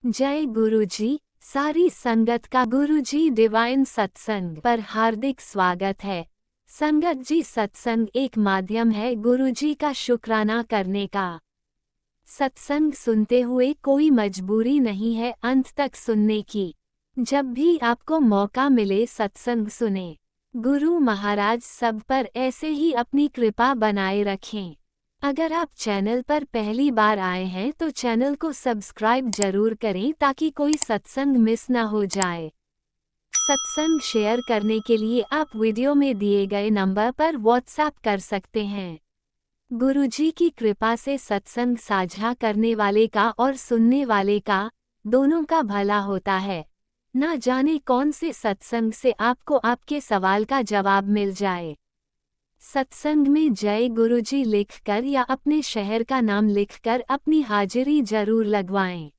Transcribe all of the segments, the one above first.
जय गुरुजी। सारी संगत का गुरुजी डिवाइन सत्संग पर हार्दिक स्वागत है। संगत जी, सत्संग एक माध्यम है गुरुजी का शुक्राना करने का। सत्संग सुनते हुए कोई मजबूरी नहीं है अंत तक सुनने की। जब भी आपको मौका मिले सत्संग सुने। गुरु महाराज सब पर ऐसे ही अपनी कृपा बनाए रखें। अगर आप चैनल पर पहली बार आए हैं तो चैनल को सब्सक्राइब जरूर करें ताकि कोई सत्संग मिस ना हो जाए। सत्संग शेयर करने के लिए आप वीडियो में दिए गए नंबर पर व्हाट्सएप कर सकते हैं। गुरुजी की कृपा से सत्संग साझा करने वाले का और सुनने वाले का दोनों का भला होता है। ना जाने कौन से सत्संग से आपको आपके सवाल का जवाब मिल जाए। सत्संग में जय गुरुजी लिखकर या अपने शहर का नाम लिखकर अपनी हाजिरी जरूर लगवाएं।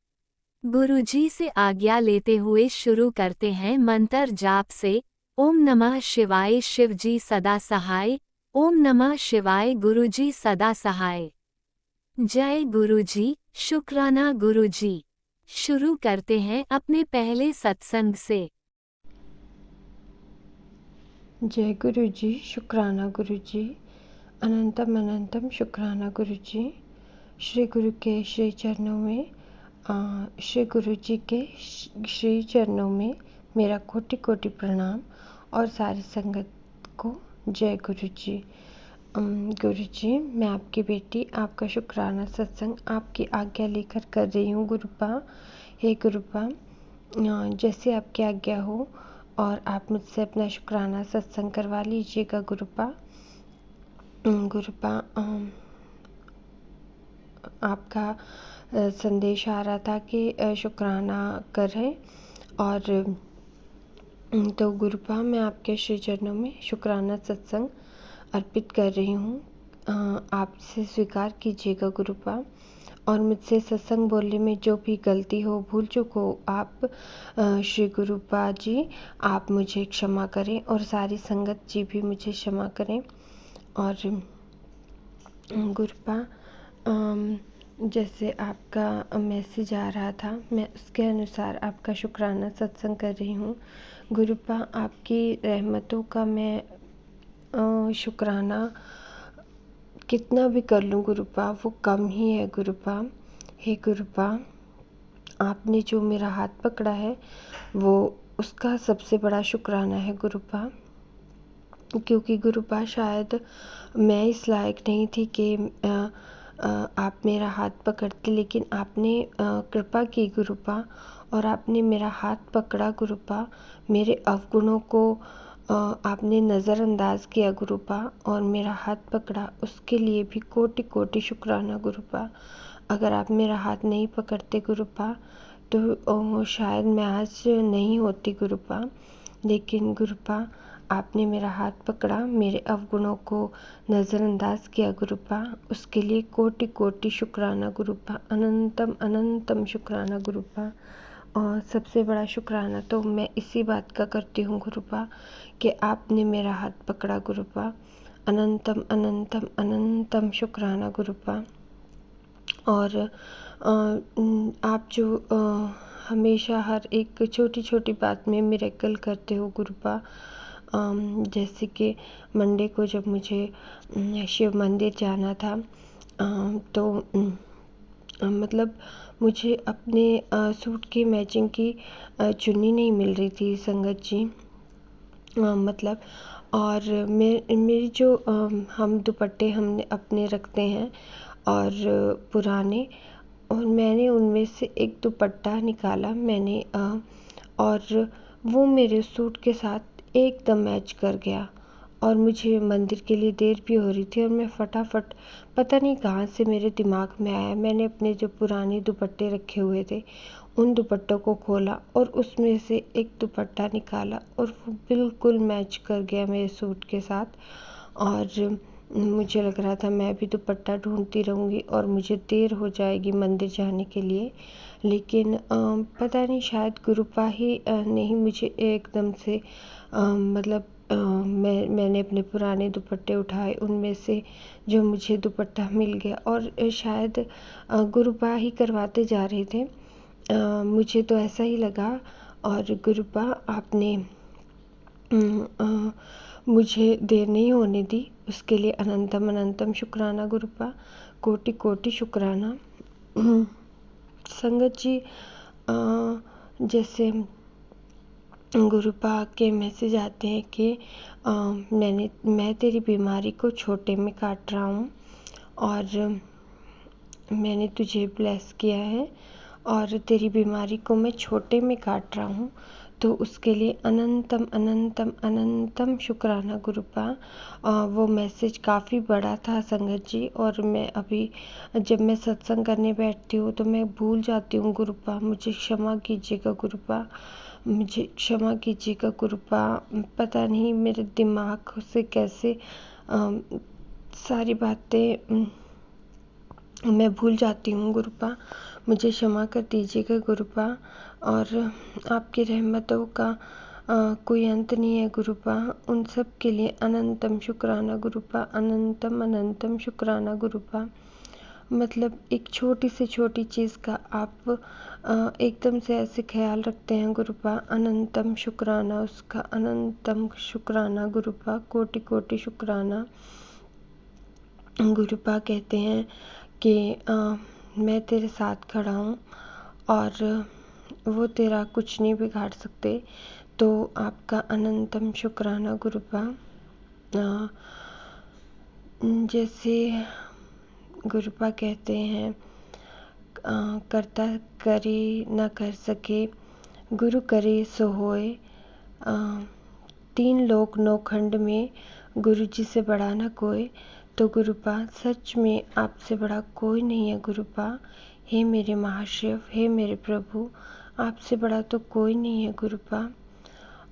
गुरुजी से आज्ञा लेते हुए शुरू करते हैं मंत्र जाप से। ओम नमः शिवाय शिवजी सदा सहाय। ओम नमः शिवाय गुरुजी सदा सहाय। जय गुरुजी, शुक्राना गुरुजी। शुरू करते हैं अपने पहले सत्संग से। जय गुरुजी, शुक्राना गुरुजी। अनंतम अनंतम शुक्राना गुरुजी। श्री गुरु के श्री चरणों में श्री गुरु जी के श्री चरणों में मेरा कोटि कोटि प्रणाम और सारी संगत को जय गुरु जी। गुरु जी, मैं आपकी बेटी आपका शुक्राना सत्संग आपकी आज्ञा लेकर कर रही हूँ गुरुपा। हे गुरुपा, जैसे आपकी आज्ञा हो और आप मुझसे अपना शुक्राना सत्संग करवा लीजिएगा गुरुपा। गुरुपा, आपका संदेश आ रहा था कि शुक्राना करें और तो गुरुपा मैं आपके श्री चरणों में शुक्राना सत्संग अर्पित कर रही हूँ। आपसे स्वीकार कीजिएगा गुरुपा। और मुझसे सत्संग बोलने में जो भी गलती हो भूल चूक हो आप श्री गुरुपा जी आप मुझे क्षमा करें और सारी संगत जी भी मुझे क्षमा करें। और गुरुपा, जैसे आपका मैसेज आ रहा था मैं उसके अनुसार आपका शुक्राना सत्संग कर रही हूँ गुरुपा। आपकी रहमतों का मैं शुक्राना कितना भी कर लूँ गुरुपा वो कम ही है गुरुपा। हे गुरुपा, आपने जो मेरा हाथ पकड़ा है वो उसका सबसे बड़ा शुक्राना है गुरुपा। क्योंकि गुरुपा शायद मैं इस लायक नहीं थी कि आप मेरा हाथ पकड़ते, लेकिन आपने कृपा की गुरुपा और आपने मेरा हाथ पकड़ा गुरुपा। मेरे अवगुणों को आपने नज़रअंदाज किया गुरुपा और मेरा हाथ पकड़ा, उसके लिए भी कोटि कोटि शुक्राना गुरुपा। अगर आप मेरा हाथ नहीं पकड़ते गुरुपा तो शायद मैं आज नहीं होती गुरुपा। लेकिन गुरुपा आपने मेरा हाथ पकड़ा, मेरे अवगुणों को नज़रअंदाज किया गुरुपा, उसके लिए कोटि कोटि शुक्राना गुरुपा। अनंतम अनंतम शुक्राना गुरुपा। और सबसे बड़ा शुक्राना तो मैं इसी बात का करती हूँ गुरुपा कि आपने मेरा हाथ पकड़ा गुरुपा। अनंतम अनंतम अनंतम शुक्राना गुरुपा। और आप जो हमेशा हर एक छोटी छोटी बात में मिरेकल करते हो गुरुपा। जैसे कि मंडे को जब मुझे शिव मंदिर जाना था तो मतलब मुझे अपने सूट की मैचिंग की चुन्नी नहीं मिल रही थी संगत जी। मतलब और मेरी जो हम दुपट्टे हमने अपने रखते हैं और पुराने, और मैंने उनमें से एक दुपट्टा निकाला मैंने और वो मेरे सूट के साथ एकदम मैच कर गया। और मुझे मंदिर के लिए देर भी हो रही थी और मैं फटाफट पता नहीं कहाँ से मेरे दिमाग में आया, मैंने अपने जो पुराने दुपट्टे रखे हुए थे उन दुपट्टों को खोला और उसमें से एक दुपट्टा निकाला और वो बिल्कुल मैच कर गया मेरे सूट के साथ। और मुझे लग रहा था मैं भी दुपट्टा ढूंढती रहूँगी और मुझे देर हो जाएगी मंदिर जाने के लिए। लेकिन पता नहीं शायद गुरुपा ही ने ही मुझे एकदम से मतलब मैंने अपने पुराने दुपट्टे उठाए, उनमें से जो मुझे दुपट्टा मिल गया। और शायद गुरुपा ही करवाते जा रहे थे मुझे तो ऐसा ही लगा। और गुरुपा आपने मुझे देर नहीं होने दी, उसके लिए अनंतम अनंतम शुक्राना गुरुपा, कोटि कोटि शुक्राना। संगत जी, जैसे गुरुपा के मैसेज आते हैं कि मैं तेरी बीमारी को छोटे में काट रहा हूँ और मैंने तुझे ब्लेस किया है और तेरी बीमारी को मैं छोटे में काट रहा हूँ, तो उसके लिए अनंतम अनंतम अनंतम शुक्राना गुरुपा। वो मैसेज काफ़ी बड़ा था संगत जी, और मैं अभी जब मैं सत्संग करने बैठती हूँ तो मैं भूल जाती हूँ गुरुपा, मुझे क्षमा कीजिएगा गुरुपा, मुझे क्षमा कीजिएगा गुरुपा। पता नहीं मेरे दिमाग से कैसे सारी बातें मैं भूल जाती हूँ गुरुपा, मुझे क्षमा कर दीजिएगा गुरुपा। और आपकी रहमतों का कोई अंत नहीं है गुरुपा, उन सब के लिए अनंतम शुक्राना गुरुपा, अनंतम अनंतम शुक्राना गुरुपा। मतलब एक छोटी से छोटी चीज़ का आप एकदम से ऐसे ख्याल रखते हैं गुरुपा, अनंतम शुक्राना उसका, अनंतम शुक्राना गुरुपा, कोटि कोटि शुक्राना। गुरुपा कहते हैं कि मैं तेरे साथ खड़ा हूँ और वो तेरा कुछ नहीं बिगाड़ सकते, तो आपका अनंतम शुक्राना गुरुपा। जैसे गुरुपा कहते हैं, करता करे न कर सके, गुरु करे सो होए। तीन लोक नौखंड में गुरु जी से बड़ा न कोई, तो गुरुपा सच में आपसे बड़ा कोई नहीं है गुरुपा। हे मेरे महाशिव, हे मेरे प्रभु, आपसे बड़ा तो कोई नहीं है गुरुपा।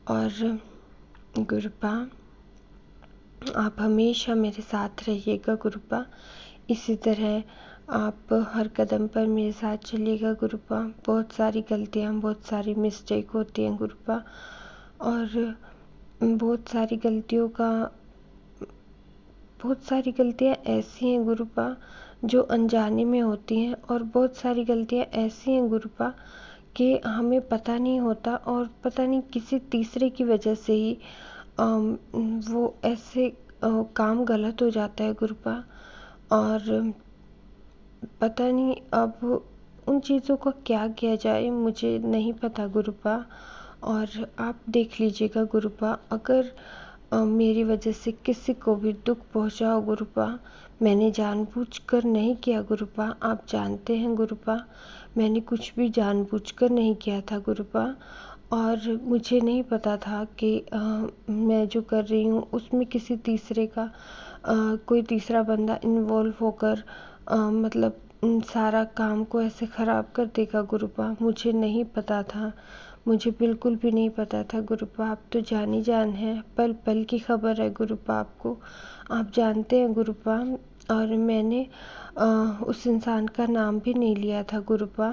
और गुरुपा आप हमेशा मेरे साथ रहिएगा गुरुपा, इसी तरह आप हर कदम पर मेरे साथ चलिएगा गुरुपा। बहुत सारी गलतियाँ, बहुत सारी मिस्टेक होती हैं गुरुपा, और बहुत सारी गलतियाँ ऐसी हैं गुरुपा जो अनजाने में होती हैं, और बहुत सारी गलतियाँ ऐसी हैं गुरुपा कि हमें पता नहीं होता, और पता नहीं किसी तीसरे की वजह से ही वो ऐसे काम गलत हो जाता है गुरुपा। और पता नहीं अब उन चीज़ों का क्या किया जाए, मुझे नहीं पता गुरुपा। और आप देख लीजिएगा गुरुपा, अगर मेरी वजह से किसी को भी दुख पहुंचा हो गुरुपा, मैंने जानबूझकर नहीं किया गुरुपा, आप जानते हैं गुरुपा, मैंने कुछ भी जानबूझकर नहीं किया था गुरुपा। और मुझे नहीं पता था कि मैं जो कर रही हूँ उसमें किसी तीसरे का कोई तीसरा बंदा इन्वॉल्व होकर मतलब सारा काम को ऐसे ख़राब कर देगा गुरुपा, मुझे नहीं पता था, मुझे बिल्कुल भी नहीं पता था गुरुपा। आप तो जान ही जान है, पल पल की खबर है गुरुपा, आपको आप जानते हैं गुरुपा। और मैंने उस इंसान का नाम भी नहीं लिया था गुरुपा,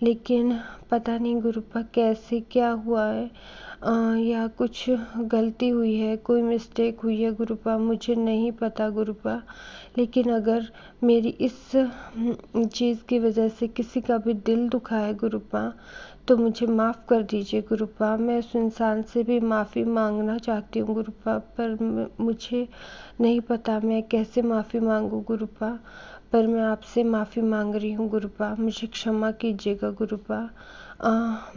लेकिन पता नहीं गुरुपा कैसे क्या हुआ है, या कुछ गलती हुई है, कोई मिस्टेक हुई है गुरुपा, मुझे नहीं पता गुरुपा। लेकिन अगर मेरी इस चीज़ की वजह से किसी का भी दिल दुखा है गुरुपा, तो मुझे माफ़ कर दीजिए गुरुपा। मैं उस इंसान से भी माफ़ी मांगना चाहती हूँ गुरुपा, पर मुझे नहीं पता मैं कैसे माफ़ी मांगूँ गुरुपा, पर मैं आपसे माफ़ी मांग रही हूँ गुरुपा, मुझे क्षमा कीजिएगा गुरुपा।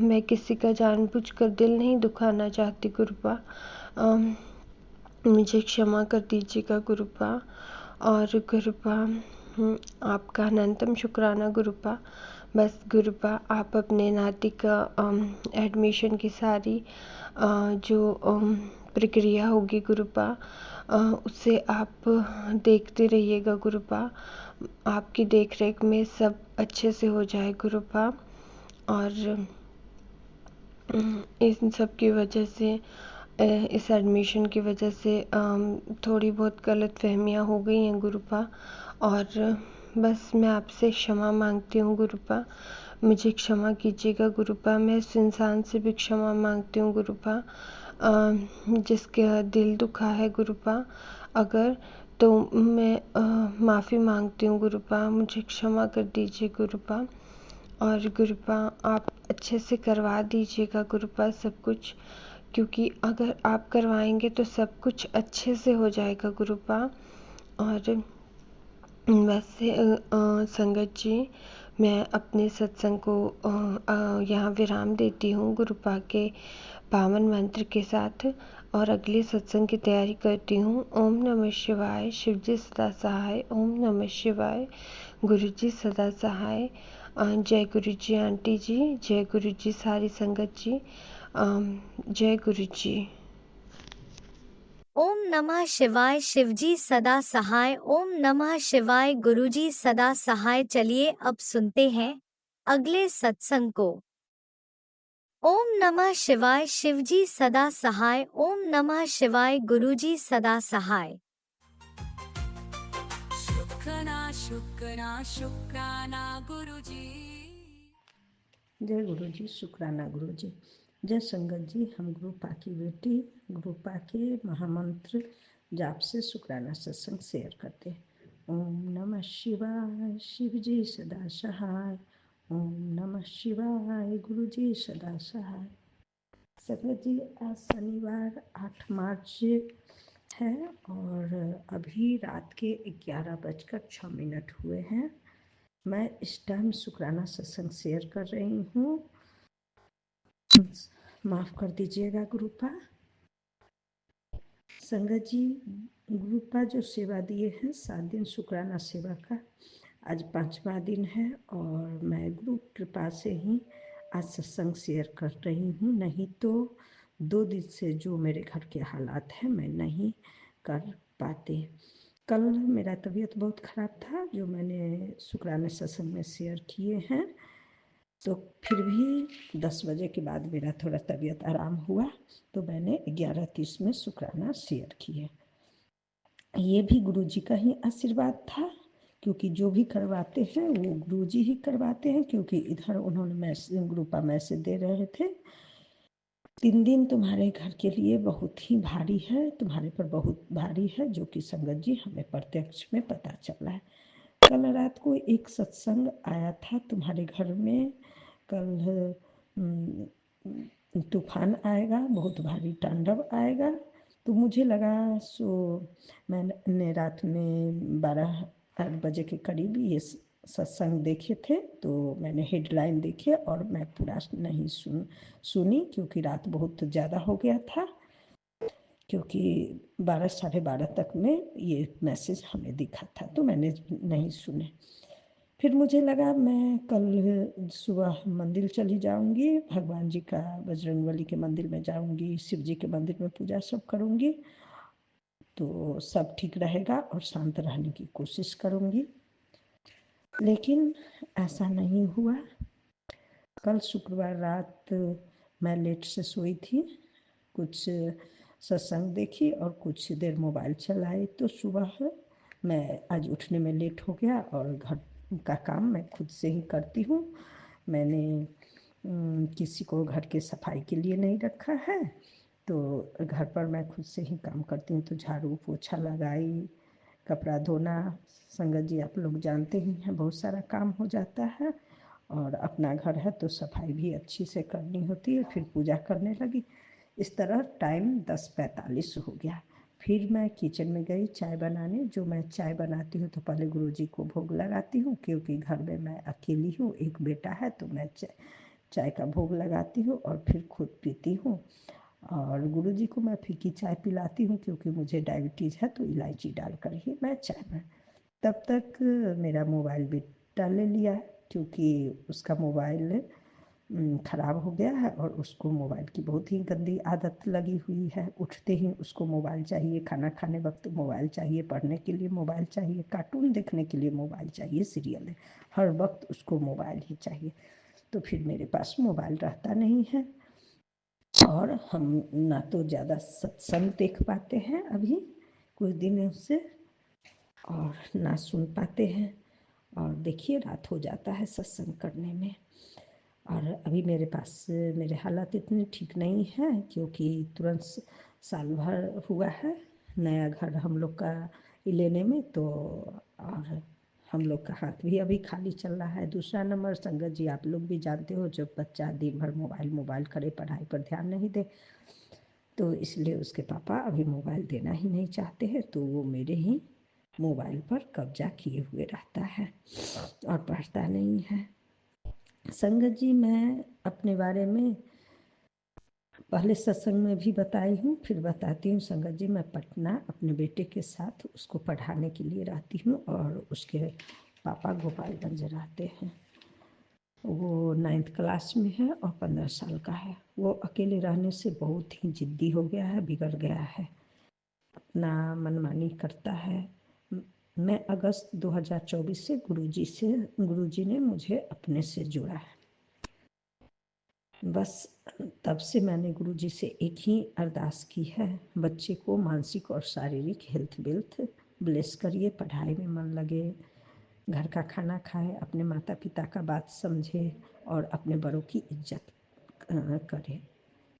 मैं किसी का जानबूझकर दिल नहीं दुखाना चाहती गुरुपा, मुझे क्षमा कर दीजिएगा गुरुपा। और गुरुपा आपका अनंतम शुक्राना गुरुपा। बस गुरुपा आप अपने नाती का एडमिशन की सारी जो प्रक्रिया होगी गुरुपा, उसे आप देखते रहिएगा गुरुपा, आपकी देख रेख में सब अच्छे से हो जाए गुरुपा। और इन सब की वजह से इस एडमिशन की वजह से थोड़ी बहुत गलत फहमियाँ हो गई हैं गुरुपा, और बस मैं आपसे क्षमा मांगती हूँ गुरुपा, मुझे क्षमा कीजिएगा गुरुपा। मैं इस इंसान से भी क्षमा मांगती हूँ गुरुपा जिसका दिल दुखा है गुरुपा, अगर तो मैं माफ़ी मांगती हूँ गुरुपा, मुझे क्षमा कर दीजिए गुरुपा। और गुरुपा आप अच्छे से करवा दीजिएगा गुरुपा सब कुछ, क्योंकि अगर आप करवाएंगे तो सब कुछ अच्छे से हो जाएगा गुरुपा। और वैसे संगत जी, मैं अपने सत्संग को यहाँ विराम देती हूँ गुरुपा के पावन मंत्र के साथ, और अगले सत्संग की तैयारी करती हूँ। ओम नमः शिवाय, शिवजी सदा सहाय। ओम नमः शिवाय, गुरु जी सदा सहाय। जय गुरु जी आंटी जी, जय गुरु जी सारी संगत जी, जय गुरु जी। ओम नमः शिवाय, शिवजी सदा सहाय। ओम नमः शिवाय, गुरुजी सदा सहाय। चलिए अब सुनते हैं अगले सत्संग को। ओम नमः शिवाय, शिवजी सदा सहाय। ओम नमः शिवाय, गुरुजी सदा सहाय। शुक्राना शुक्राना शुक्राना गुरुजी। जय गुरु जी, शुक्राना गुरु जी। जय संगत जी, हम गुरुपा की बेटी गुरुपा के महामंत्र जाप से शुक्राना सत्संग शेयर करते हैं। ओम नमः शिवाय, शिव जी सदा सहाय। ओम नमः शिवाय, गुरु जी सदा सहाय। संगत जी, आज शनिवार 8 मार्च है और अभी रात के 11:06 हुए हैं। मैं इस टाइम शुक्राना सत्संग शेयर कर रही हूँ। माफ कर दीजिएगा गुरुपा। संगत जी, गुरुपा जो सेवा दिए हैं 7 दिन शुक्राना सेवा का, आज 5वां दिन है और मैं गुरु कृपा से ही आज सत्संग शेयर कर रही हूँ। नहीं तो 2 दिन से जो मेरे घर के हालात हैं मैं नहीं कर पाती। कल मेरा तबीयत बहुत ख़राब था जो मैंने शुक्राना सत्संग में शेयर किए हैं, तो फिर भी 10 बजे के बाद मेरा थोड़ा तबीयत आराम हुआ तो मैंने 11:30 में शुक्राना शेयर किए। ये भी गुरु जी का ही आशीर्वाद था, क्योंकि जो भी करवाते हैं वो गुरु जी ही करवाते हैं। क्योंकि इधर उन्होंने मैसेज ग्रुपा मैसेज दे रहे थे, 3 दिन तुम्हारे घर के लिए बहुत ही भारी है, तुम्हारे पर बहुत भारी है, जो कि संगत जी हमें प्रत्यक्ष में पता चला है। कल रात को एक सत्संग आया था तुम्हारे घर में, कल तूफान आएगा, बहुत भारी तांडव आएगा। तो मुझे लगा सो मैंने रात में 12 बजे के करीब ये सत्संग देखे थे, तो मैंने हेडलाइन देखे और मैं पूरा नहीं सुनी क्योंकि रात बहुत ज़्यादा हो गया था, क्योंकि 12 साढ़े 12 तक में ये मैसेज हमें दिखा था तो मैंने नहीं सुने। फिर मुझे लगा मैं कल सुबह मंदिर चली जाऊंगी, भगवान जी का बजरंगबली के मंदिर में जाऊंगी, शिव जी के मंदिर में पूजा सब करूंगी तो सब ठीक रहेगा और शांत रहने की कोशिश करूंगी। लेकिन ऐसा नहीं हुआ। कल शुक्रवार रात मैं लेट से सोई थी, कुछ सत्संग देखी और कुछ देर मोबाइल चलाई, तो सुबह मैं आज उठने में लेट हो गया और घर का काम मैं खुद से ही करती हूँ। मैंने किसी को घर के सफाई के लिए नहीं रखा है, तो घर पर मैं खुद से ही काम करती हूँ। तो झाड़ू पोछा लगाई, कपड़ा धोना, संगत जी आप लोग जानते ही हैं बहुत सारा काम हो जाता है, और अपना घर है तो सफाई भी अच्छी से करनी होती है। फिर पूजा करने लगी। इस तरह टाइम 10:45 हो गया। फिर मैं किचन में गई चाय बनाने। जो मैं चाय बनाती हूँ तो पहले गुरुजी को भोग लगाती हूँ, क्योंकि घर में मैं अकेली हूँ, एक बेटा है, तो मैं चाय का भोग लगाती हूँ और फिर खुद पीती हूँ। और गुरुजी को मैं फीकी चाय पिलाती हूँ क्योंकि मुझे डायबिटीज़ है, तो इलायची डालकर ही मैं चाय बना। तब तक मेरा मोबाइल बेटा ले लिया, क्योंकि उसका मोबाइल ख़राब हो गया है और उसको मोबाइल की बहुत ही गंदी आदत लगी हुई है। उठते ही उसको मोबाइल चाहिए, खाना खाने वक्त मोबाइल चाहिए, पढ़ने के लिए मोबाइल चाहिए, कार्टून देखने के लिए मोबाइल चाहिए, सीरियल है, हर वक्त उसको मोबाइल ही चाहिए। तो फिर मेरे पास मोबाइल रहता नहीं है और हम ना तो ज़्यादा सत्संग देख पाते हैं अभी कुछ दिनों से, और ना सुन पाते हैं। और देखिए रात हो जाता है सत्संग करने में। और अभी मेरे पास मेरे हालात इतने ठीक नहीं हैं, क्योंकि तुरंत साल भर हुआ है नया घर हम लोग का लेने में, तो और हम लोग का हाथ भी अभी खाली चल रहा है। दूसरा नंबर, संगत जी आप लोग भी जानते हो, जब बच्चा दिन भर मोबाइल करे, पढ़ाई पर ध्यान नहीं दे, तो इसलिए उसके पापा अभी मोबाइल देना ही नहीं चाहते हैं, तो वो मेरे ही मोबाइल पर कब्जा किए हुए रहता है और पढ़ता नहीं है। संगत जी मैं अपने बारे में पहले सत्संग में भी बताई हूँ, फिर बताती हूँ। संगत जी मैं पटना अपने बेटे के साथ उसको पढ़ाने के लिए रहती हूँ, और उसके पापा गोपालगंज रहते हैं। वो 9th क्लास में है और 15 साल का है। वो अकेले रहने से बहुत ही जिद्दी हो गया है, बिगड़ गया है, अपना मनमानी करता है। मैं अगस्त 2024 से गुरुजी ने मुझे अपने से जोड़ा है। बस तब से मैंने गुरुजी से एक ही अरदास की है, बच्चे को मानसिक और शारीरिक हेल्थ ब्लेस करिए, पढ़ाई में मन लगे, घर का खाना खाए, अपने माता पिता का बात समझे और अपने बड़ों की इज्जत करे,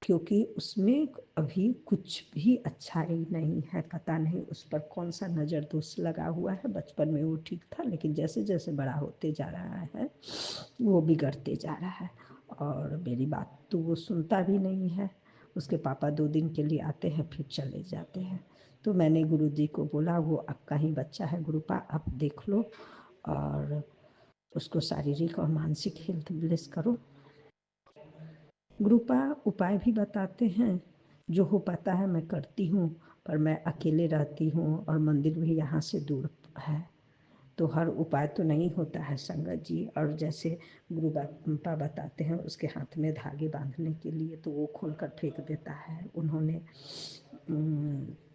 क्योंकि उसमें अभी कुछ भी अच्छाई नहीं है। पता नहीं उस पर कौन सा नज़र दोष लगा हुआ है। बचपन में वो ठीक था, लेकिन जैसे जैसे बड़ा होते जा रहा है वो बिगड़ते जा रहा है, और मेरी बात तो वो सुनता भी नहीं है। उसके पापा 2 दिन के लिए आते हैं फिर चले जाते हैं। तो मैंने गुरुजी को बोला, वो आपका ही बच्चा है गुरुपा, आप देख लो और उसको शारीरिक और मानसिक हेल्थ ब्लेस करो। गुरुपा उपाय भी बताते हैं, जो हो पाता है मैं करती हूँ, पर मैं अकेले रहती हूँ और मंदिर भी यहाँ से दूर है, तो हर उपाय तो नहीं होता है संगत जी। और जैसे गुरुपा बताते हैं उसके हाथ में धागे बांधने के लिए, तो वो खोल कर फेंक देता है। उन्होंने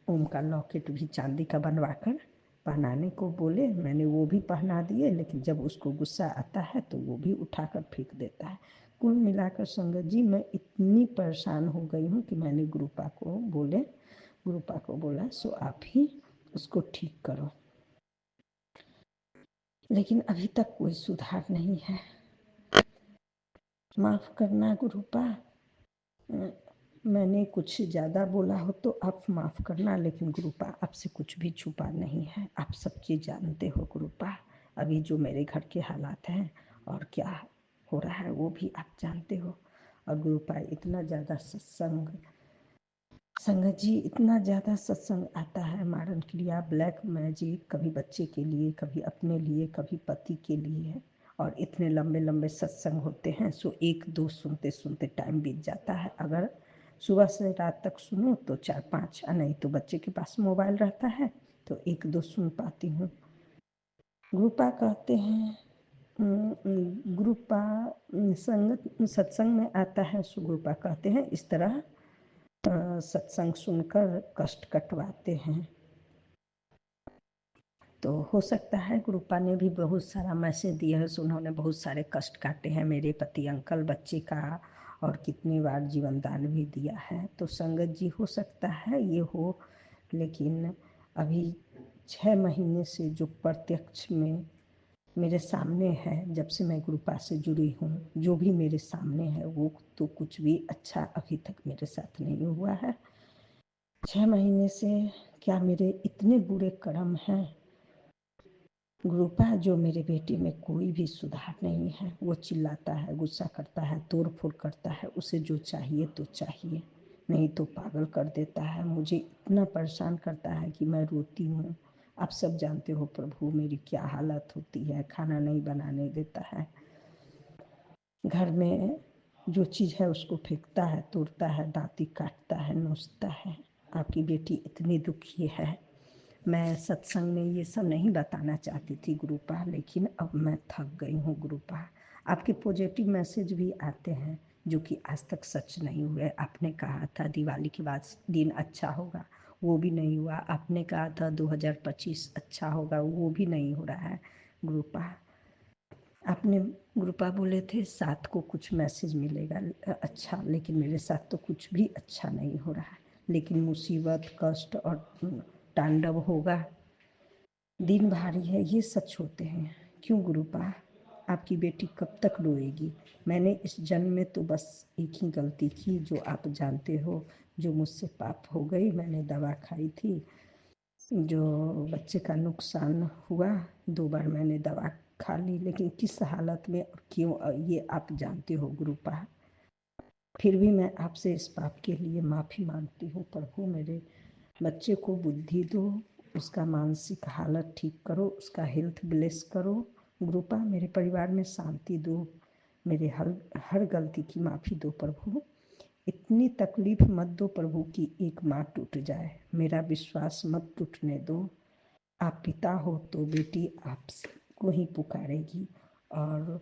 ओम का लॉकेट भी चांदी का बनवा कर पहनाने को बोले, मैंने वो भी पहना दिए, लेकिन जब उसको गुस्सा आता है तो वो भी उठाकर फेंक देता है। कुल मिलाकर संगत जी मैं इतनी परेशान हो गई हूँ कि मैंने गुरुपा को बोला सो आप ही उसको ठीक करो, लेकिन अभी तक कोई सुधार नहीं है। माफ़ करना गुरुपा, मैंने कुछ ज़्यादा बोला हो तो आप माफ़ करना, लेकिन गुरुपा आपसे कुछ भी छुपा नहीं है, आप सब चीज़ जानते हो गुरुपा। अभी जो मेरे घर के हालात हैं और क्या हो रहा है वो भी आप जानते हो। और गुरुपा इतना ज़्यादा संगत जी इतना ज़्यादा सत्संग आता है, मारन क्रिया, ब्लैक मैजिक, कभी बच्चे के लिए, कभी अपने लिए, कभी पति के लिए, और इतने लंबे लंबे सत्संग होते हैं, सो 1-2 सुनते सुनते टाइम बीत जाता है। अगर सुबह से रात तक सुनो तो 4-5, नहीं तो बच्चे के पास मोबाइल रहता है तो 1-2 सुन पाती हूँ। गुरुपा कहते हैं, गुरुपा सत्संग में आता है, सो गुरुपा कहते हैं इस तरह सत्संग सुनकर कष्ट कटवाते हैं। तो हो सकता है गुरुपा ने भी बहुत सारा मैसेज दिया है, सो उन्होंने बहुत सारे कष्ट काटे हैं, मेरे पति अंकल, बच्चे का, और कितनी बार जीवन दान भी दिया है। तो संगत जी हो सकता है ये हो, लेकिन अभी 6 महीने से जो प्रत्यक्ष में मेरे सामने है, जब से मैं गुरुपा से जुड़ी हूँ, जो भी मेरे सामने है वो तो कुछ भी अच्छा अभी तक मेरे साथ नहीं हुआ है। 6 महीने से क्या मेरे इतने बुरे कर्म हैं गुरुपा, जो मेरे बेटे में कोई भी सुधार नहीं है। वो चिल्लाता है, गुस्सा करता है, तोड़ फोड़ करता है, उसे जो चाहिए तो चाहिए, नहीं तो पागल कर देता है। मुझे इतना परेशान करता है कि मैं रोती हूँ। आप सब जानते हो प्रभु मेरी क्या हालत होती है, खाना नहीं बनाने देता है, घर में जो चीज़ है उसको फेंकता है, तोड़ता है, दांती काटता है, नोचता है। आपकी बेटी इतनी दुखी है। मैं सत्संग में ये सब नहीं बताना चाहती थी गुरुपा, लेकिन अब मैं थक गई हूँ गुरुपा। आपके पॉजिटिव मैसेज भी आते हैं जो कि आज तक सच नहीं हुए। आपने कहा था दिवाली के बाद दिन अच्छा होगा, वो भी नहीं हुआ। आपने कहा था 2025 अच्छा होगा, वो भी नहीं हो रहा है गुरुपा। आपने गुरुपा बोले थे 7 को कुछ मैसेज मिलेगा अच्छा, लेकिन मेरे साथ तो कुछ भी अच्छा नहीं हो रहा है। लेकिन मुसीबत, कष्ट और तांडव होगा, दिन भारी है, ये सच होते हैं। क्यों गुरुपा, आपकी बेटी कब तक रोएगी? मैंने इस जन्म में तो बस एक ही गलती की, जो आप जानते हो, जो मुझसे पाप हो गई। मैंने दवा खाई थी, जो बच्चे का नुकसान हुआ, 2 बार मैंने दवा खा ली, लेकिन किस हालत में और क्यों ये आप जानते हो गुरुपा। फिर भी मैं आपसे इस पाप के लिए माफ़ी मांगती हूँ। प्रभु मेरे बच्चे को बुद्धि दो, उसका मानसिक हालत ठीक करो, उसका हेल्थ ब्लेस करो। गुरुपा मेरे परिवार में शांति दो, मेरे हर गलती की माफ़ी दो प्रभु। इतनी तकलीफ मत दो प्रभु कि एक माँ टूट जाए। मेरा विश्वास मत टूटने दो। आप पिता हो तो बेटी आपको ही पुकारेगी, और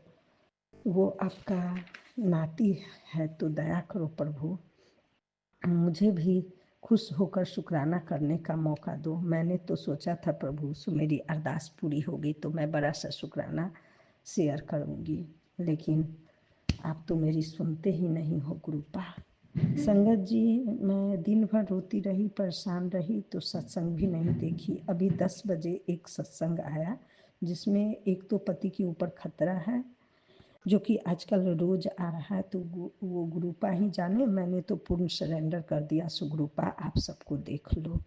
वो आपका नाती है तो दया करो प्रभु। मुझे भी खुश होकर शुक्राना करने का मौका दो। मैंने तो सोचा था प्रभु मेरी अरदास पूरी होगी तो मैं बड़ा सा शुक्राना शेयर करूँगी, लेकिन आप तो मेरी सुनते ही नहीं हो गुरुपा। संगत जी, मैं दिन भर रोती रही, परेशान रही, तो सत्संग भी नहीं देखी। अभी 10 बजे एक सत्संग आया जिसमें एक तो पति के ऊपर खतरा है, जो कि आजकल रोज आ रहा है, तो वो गुरुपा ही जाने। मैंने तो पूर्ण सरेंडर कर दिया। सो गुरुपा आप सबको देख लो।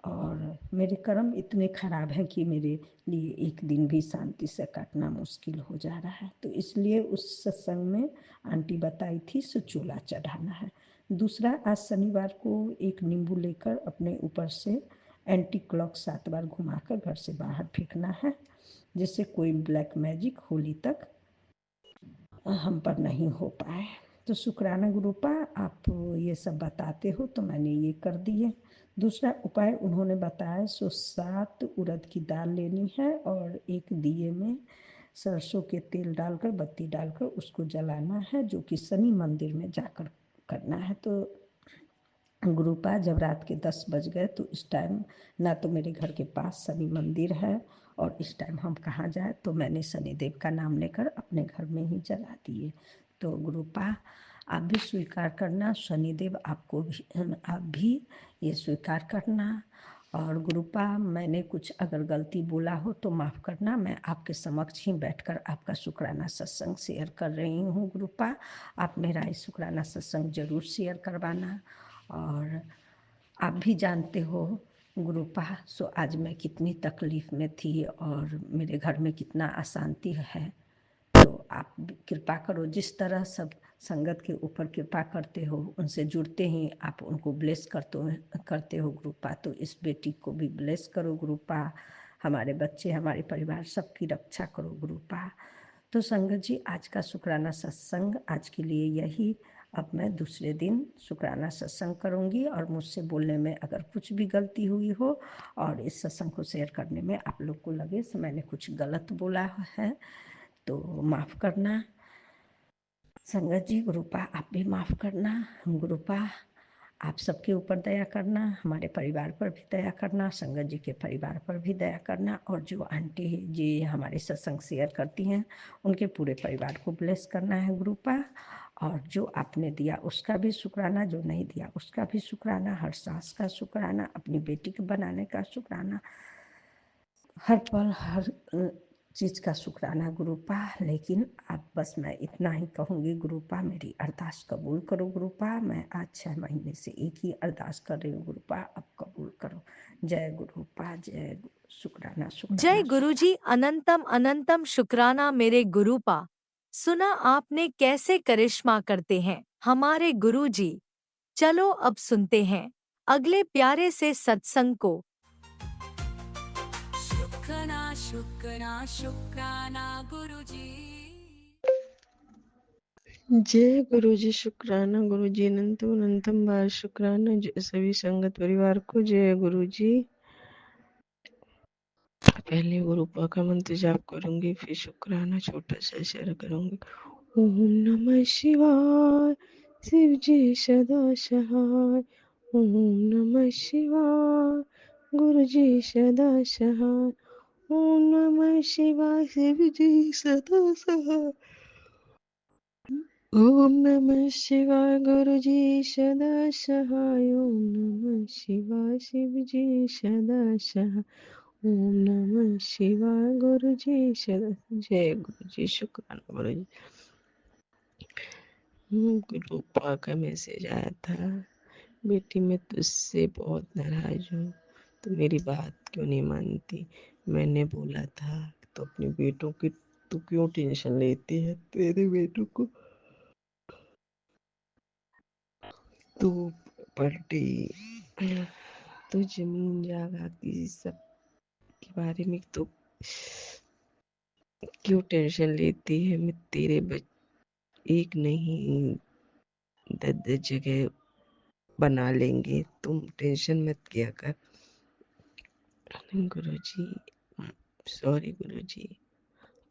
और मेरे कर्म इतने खराब हैं कि मेरे लिए एक दिन भी शांति से काटना मुश्किल हो जा रहा है। तो इसलिए उस सत्संग में आंटी बताई थी सो चूल्हा चढ़ाना है। दूसरा, आज शनिवार को एक नींबू लेकर अपने ऊपर से एंटी क्लॉक 7 बार घुमाकर घर से बाहर फेंकना है, जिससे कोई ब्लैक मैजिक होली तक हम पर नहीं हो पाए। तो शुक्राना गुरुपा, आप ये सब बताते हो तो मैंने ये कर दिए। दूसरा उपाय उन्होंने बताया सो 7 उड़द की दाल लेनी है और एक दिए में सरसों के तेल डालकर, बत्ती डालकर उसको जलाना है, जो कि शनि मंदिर में जाकर करना है। तो गुरुपा जब रात के 10 बज गए तो इस टाइम ना तो मेरे घर के पास शनि मंदिर है, और इस टाइम हम कहाँ जाए, तो मैंने शनिदेव का नाम लेकर अपने घर में ही जला दिए। तो गुरुपा आप भी स्वीकार करना, शनिदेव आपको भी, आप भी ये स्वीकार करना। और गुरुपा मैंने कुछ अगर गलती बोला हो तो माफ़ करना। मैं आपके समक्ष ही बैठकर आपका शुक्राना सत्संग शेयर कर रही हूँ गुरुपा। आप मेरा इस शुक्राना सत्संग जरूर शेयर करवाना। और आप भी जानते हो गुरुपा, सो आज मैं कितनी तकलीफ़ में थी और मेरे घर में कितना अशांति है। तो आप कृपा करो, जिस तरह सब संगत के ऊपर कृपा करते हो, उनसे जुड़ते ही आप उनको ब्लेस करते हो गुरुपा। तो इस बेटी को भी ब्लेस करो गुरुपा, हमारे बच्चे, हमारे परिवार सबकी रक्षा करो गुरुपा। तो संगत जी, आज का शुक्राना सत्संग आज के लिए यही। अब मैं दूसरे दिन शुक्राना सत्संग करूँगी, और मुझसे बोलने में अगर कुछ भी गलती हुई हो और इस सत्संग को शेयर करने में आप लोग को लगे तो मैंने कुछ गलत बोला है तो माफ़ करना। संगत जी, गुरुपा आप भी माफ़ करना। गुरुपा आप सबके ऊपर दया करना, हमारे परिवार पर भी दया करना, संगत जी के परिवार पर भी दया करना, और जो आंटी जी हमारे सत्संग शेयर करती हैं उनके पूरे परिवार को ब्लेस करना है गुरुपा। और जो आपने दिया उसका भी शुक्राना, जो नहीं दिया उसका भी शुक्राना, हर सास का शुक्राना, अपनी बेटी के बनाने का शुक्राना, हर पल हर चीज़ का शुक्राना गुरुपा। लेकिन अब बस मैं इतना ही कहूँगी गुरुपा, मेरी अरदास कबूल करो गुरुपा। मैं आज 6 महीने से एक ही अरदास कर रही हूँ गुरुपा, अब कबूल करो। जय गुरुपा, जय शुक्राना जय शुक्राना गुरुजी, अनंतम अनंतम शुक्राना मेरे गुरुपा। सुना आपने कैसे करिश्मा करते हैं हमारे गुरुजी। चलो अब सुनते हैं अगले प्यारे से सत्संग को। शुक्राना शुक्राना शुक्राना गुरुजी। जय गुरु जी, शुक्राना गुरु जी, अनंतम अनंतम बार शुक्राना सभी संगत परिवार को। जय गुरु जी। पहले गुरुपा का मंत्र जाप करूंगी, फिर शुक्राना छोटा सा शेयर करूंगी। ओम नमः शिवाय, शिव जी सदा सहाय। ओम नमः शिवाय, गुरु जी सदा सहाय। ओम नमः शिवाय, शिव जी सदा सहाय। ओम नमः शिवाय, गुरु जी सदा सहाय। ओम नमः शिवाय, शिव जी सदा सहाय। ओम नमः शिवाय, गुरु जी सदा। जय गुरु जी, शुक्राना गुरु जी। गुरुपा का मैसेज आया था, बेटी मैं तुझसे बहुत नाराज हूँ, तो मेरी बात क्यों नहीं मानती? मैंने बोला था तो अपने बेटों की तू क्यों टेंशन लेती है? तेरे बेटों को तू पलटी तो जमीन जायदाद की सब के बारे में तो क्यों टेंशन लेती है? मैं तेरे एक नहीं 10 जगह बना लेंगे, तुम टेंशन मत किया कर। गुरुजी सॉरी गुरुजी,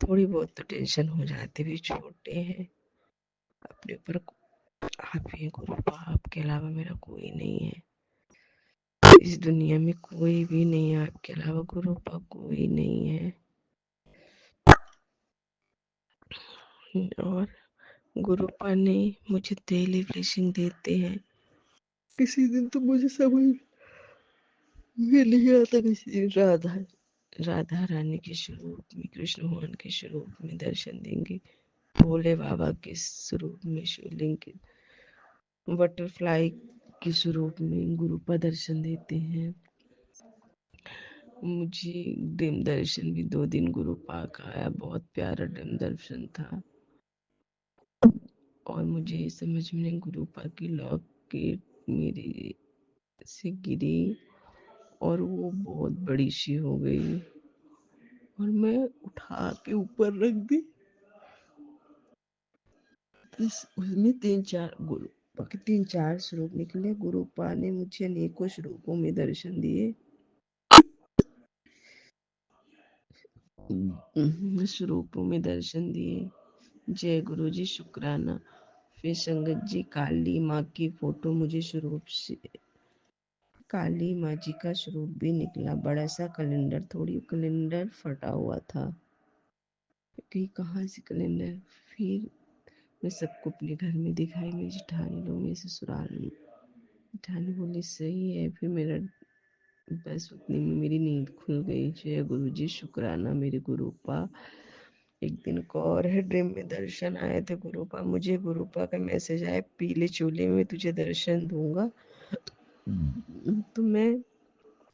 थोड़ी बहुत तो टेंशन हो जाती, भी छोटे हैं अपने ऊपर। आप ही गुरुपा, आपके अलावा मेरा कोई नहीं है इस दुनिया में, कोई भी नहीं है आपके अलावा गुरुपा, कोई नहीं है। और गुरुपा ने मुझे डेली ब्लेसिंग देते हैं। किसी दिन तो मुझे समझ में नहीं आता, किसी दिन राधा रानी के स्वरूप में, कृष्ण भगवान के स्वरूप में दर्शन देंगे, भोले बाबा के स्वरूप में, शिवलिंग के बटरफ्लाई के स्वरूप में गुरुपा दर्शन देते हैं। मुझे ड्रीम दर्शन भी 2 दिन गुरुपा का आया, बहुत प्यारा ड्रीम दर्शन था। और मुझे समझ में नहीं, गुरुपा की लॉकेट मेरे से गिरी और वो बहुत बड़ी सी हो गई और मैं उठा के ऊपर रख दी। उसमें 3-4 गुरुपा के 3-4 स्वरूप निकले। गुरुपा ने मुझे अनेकों स्वरूपों में दर्शन दिए। स्वरूपों में दर्शन दिए। जय गुरु जी, शुक्राना। फिर संगत जी, काली माँ की फोटो मुझे स्वरूप से, काली माँ जी का स्वरूप भी निकला, बड़ा सा कैलेंडर, थोड़ी कैलेंडर फटा हुआ था कि कहाँ से कैलेंडर। फिर मैं सबको अपने घर में दिखाई, मेरी जेठानी लोग, मेरे ससुराल में। जेठानी बोली सही है। फिर मेरा बस उतनी में मेरी नींद खुल गई। जय गुरु जी, शुक्राना मेरे गुरुपा। एक दिन को और है, ड्रीम में दर्शन आए थे गुरुपा मुझे। गुरुपा का मैसेज आया, पीले चोले में तुझे दर्शन दूंगा। तो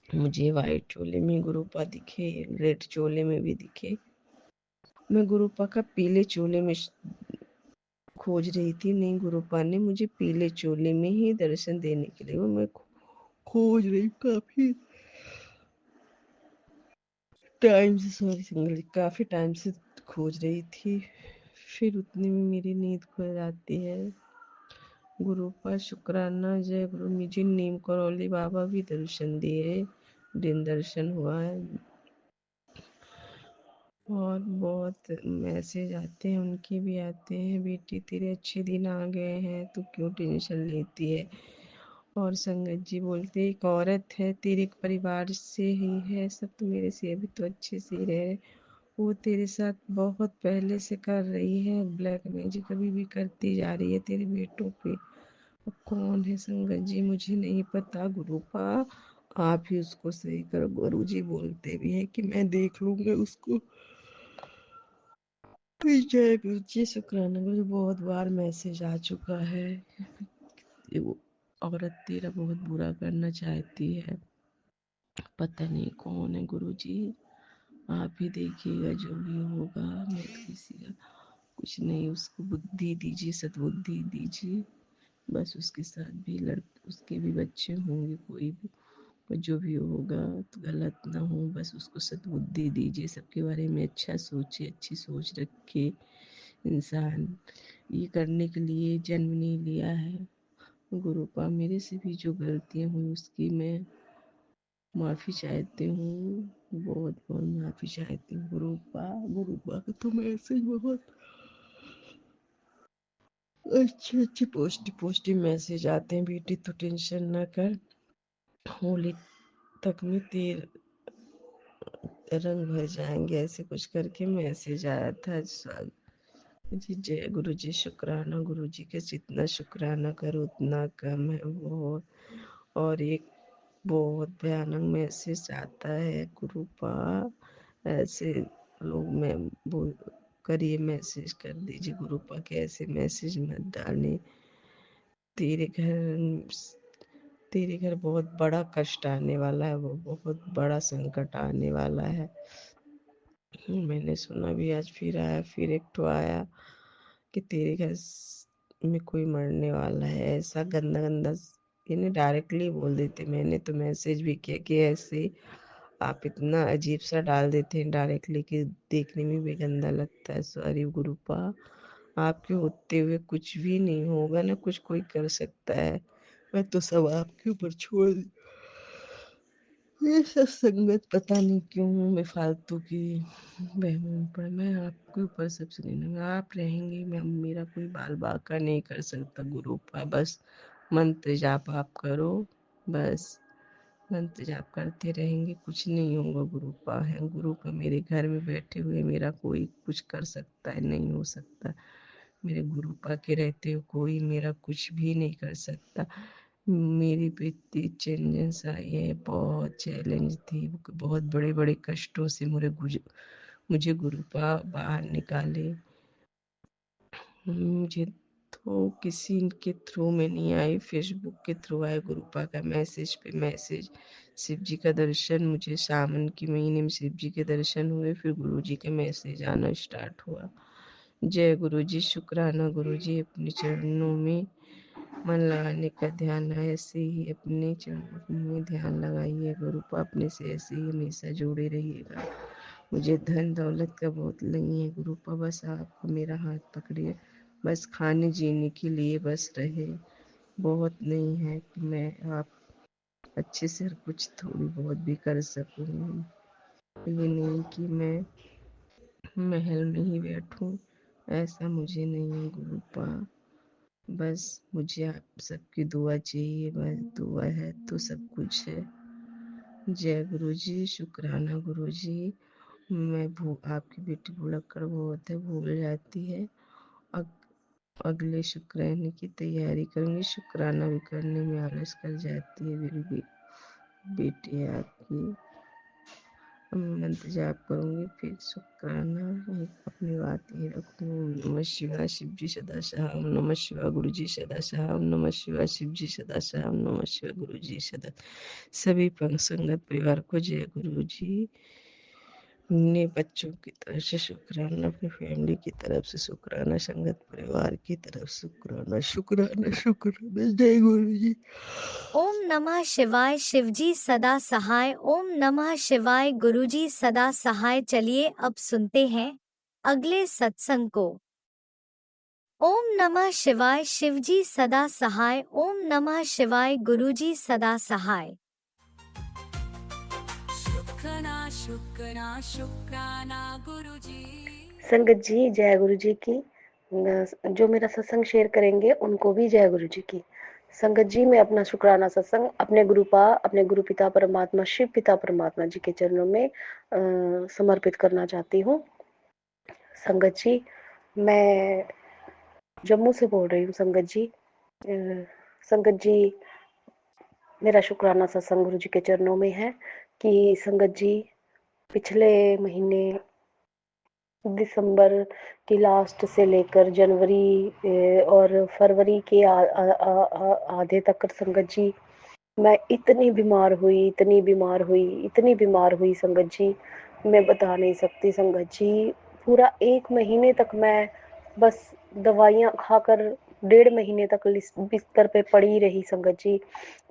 मुझे वाइट चोले में गुरुपा दिखे, रेड चोले में भी दिखे। मैं गुरुपा का पीले चोले में खोज रही थी, नहीं गुरुपा ने मुझे पीले चोले में ही दर्शन देने के लिए वो मैं खोज रही, काफी टाइम से खोज रही थी। फिर उतने में मेरी नींद खुल जाती है। गुरुपा शुक्राना। जय गुरु। मुझे नीम करौली बाबा भी दर्शन दिए, दिन दर्शन हुआ है। और बहुत मैसेज आते हैं, उनके भी आते हैं, बेटी तेरे अच्छे दिन आ गए हैं, तू क्यों टेंशन लेती है। और संगत जी बोलते, एक औरत है तेरे परिवार से ही है, सब तो मेरे से अभी तो अच्छे से ही रहे, वो तेरे साथ बहुत पहले से कर रही है ब्लैक मैजिक, कभी भी करती जा रही है तेरे बेटों पे। अब कौन है संगत जी मुझे नहीं पता, गुरुपा आप ही उसको सही करो। गुरु जी बोलते भी हैं कि मैं देख लूंगा उसको। जय गुरु जी, शुक्राना गुरु। बहुत बार मैसेज आ चुका है, वो औरत तेरा बहुत बुरा करना चाहती है, पता नहीं कौन है गुरु जी, आप ही देखिएगा जो भी होगा। मैं तो किसी का कुछ नहीं, उसको बुद्धि दीजिए, सद्बुद्धि दीजिए, बस उसके साथ भी उसके भी बच्चे होंगे, कोई भी, पर जो भी होगा तो गलत ना हो, बस उसको सद्बुद्धि दीजिए, सबके बारे में अच्छा सोचे, अच्छी सोच रखे। इंसान ये करने के लिए जन्म नहीं लिया है। गुरुपा मेरे से भी जो गलतियाँ हुई उसकी मैं माफ़ी चाहती हूँ, बहुत बहुत माफ़ी चाहती हूँ गुरुपा। गुरुपा का तो मैसेज बहुत अच्छे अच्छे पॉजिटिव मैसेज आते हैं, बेटी तो टेंशन ना कर, होली तक में तेल रंग भर जाएंगे, ऐसे कुछ करके मैसेज आया था। जी जय गुरु जी, शुक्राना गुरु जी के, जितना शुक्राना करो उतना कम है वो। और एक बहुत भयानक मैसेज आता है गुरुपा, ऐसे लोग में बोल करिए, मैसेज कर दीजिए गुरुपा के, ऐसे मैसेज मत डालने। तेरे घर तेरे घर बहुत बड़ा कष्ट आने वाला है, वो बहुत बड़ा संकट आने वाला है। मैंने सुना भी आज फिर आया, फिर एक ठो आया कि तेरे घर में कोई मरने वाला है। ऐसा गंदा गंदा यानी डायरेक्टली बोल देते। मैंने तो मैसेज भी किया कि ऐसे आप इतना अजीब सा डाल देते हैं डायरेक्टली कि देखने में भी गंदा लगता है। सॉरी गुरुपा, आपके होते हुए कुछ भी नहीं होगा ना, कुछ कोई कर सकता है। मैं तो सब आपके ऊपर छोड़ दी। ये सब संगत पता नहीं क्यों मैं फालतू की बहन पर, मैं आपके ऊपर सबसे नहीं लूंगा। आप रहेंगे, मैं मेरा कोई बाल बाका नहीं कर सकता गुरुपा। बस मंत्र जाप आप करो, बस मंत्र जाप करते रहेंगे, कुछ नहीं होगा। गुरुपा है, गुरुपा मेरे घर में बैठे हुए मेरा कोई कुछ कर सकता है? नहीं हो सकता। मेरे गुरुपा के रहते हुए कोई मेरा कुछ भी नहीं कर सकता। मेरी बेटी चैलेंज आई है, बहुत चैलेंज थी, बहुत बड़े बड़े कष्टों से मुझे गुरुपा बाहर निकाले। मुझे तो किसी के थ्रू में नहीं आई, फेसबुक के थ्रू आए गुरुपा का मैसेज पे मैसेज। शिव जी का दर्शन, मुझे सावन के महीने में शिव जी के दर्शन हुए, फिर गुरु जी का मैसेज आना स्टार्ट हुआ। जय गुरु जी, शुक्राना गुरु जी। अपने चरणों में मन लगाने का ध्यान है, ऐसे ही अपने चरणों में ध्यान लगाइए गुरुपा, अपने से ऐसे ही हमेशा जोड़े रहिएगा। मुझे धन दौलत का बहुत नहीं है गुरुपा, बस आप मेरा हाथ पकड़िए, बस खाने जीने के लिए बस रहे। बहुत नहीं है कि मैं आप अच्छे से कुछ थोड़ी बहुत भी कर सकूँ। ये नहीं कि मैं महल में ही बैठूं, ऐसा मुझे नहीं है गुरुपा। बस मुझे आप सबकी दुआ चाहिए, बस दुआ है तो सब कुछ है। जय गुरु जी, शुक्राना गुरु जी। मैं आपकी बेटी भुलक्कड़ बहुत है, भूल जाती है। अग, अगले शुक्राने की तैयारी करूंगी, शुक्राना भी करने में आलस कर जाती है मेरी बेटी है आपकी। मंत्र जाप करूंगी, फिर शुक्राना अपनी बात ही रखूंगी। नमः शिवाय शिव जी सदा सहाय, ओम नमः शिवाय गुरु जी सदा सहाय, ओम नमः शिवाय शिव जी सदा सहाय, ओम नमः शिवाय गुरु जी सदा। सभी संगत परिवार को जय गुरु जी। अपने बच्चों की तरफ से शुक्राना, अपनी फैमिली की तरफ से शुक्राना, संगत परिवार की तरफ से शुक्राना, शुक्राना शुक्राना। जय गुरु जी। ओम नमः शिवाय शिवजी सदा सहाय, ओम नमः शिवाय गुरुजी सदा सहाय। चलिए अब सुनते हैं अगले सत्संग को। ओम नमः शिवाय शिवजी सदा सहाय, ओम नमः शिवाय गुरुजी सदा सहाय। शुक्राना शुक्राना शुक्राना गुरुजी। संगत जी जय गुरु जी की। जो मेरा सत्संग शेयर करेंगे उनको भी जय गुरु जी की। संगत जी, मैं अपना शुक्राना सत्संग अपने गुरु पिता परमात्मा शिव पिता परमात्मा जी के चरणों में समर्पित करना चाहती हूँ। संगत जी, मैं जम्मू से बोल रही हूँ। संगत जी, संगत जी, मेरा शुक्राना सत्संग गुरु जी के चरणों में है कि संगत जी पिछले महीने दिसंबर की लास्ट से लेकर जनवरी और फरवरी के आधे तक संगत जी मैं इतनी बीमार हुई, इतनी बीमार हुई, इतनी बीमार हुई संगत जी, मैं बता नहीं सकती संगत जी। पूरा 1 महीने तक मैं बस दवाइयाँ खाकर 1.5 महीने तक बिस्तर पे पड़ी रही संगत जी।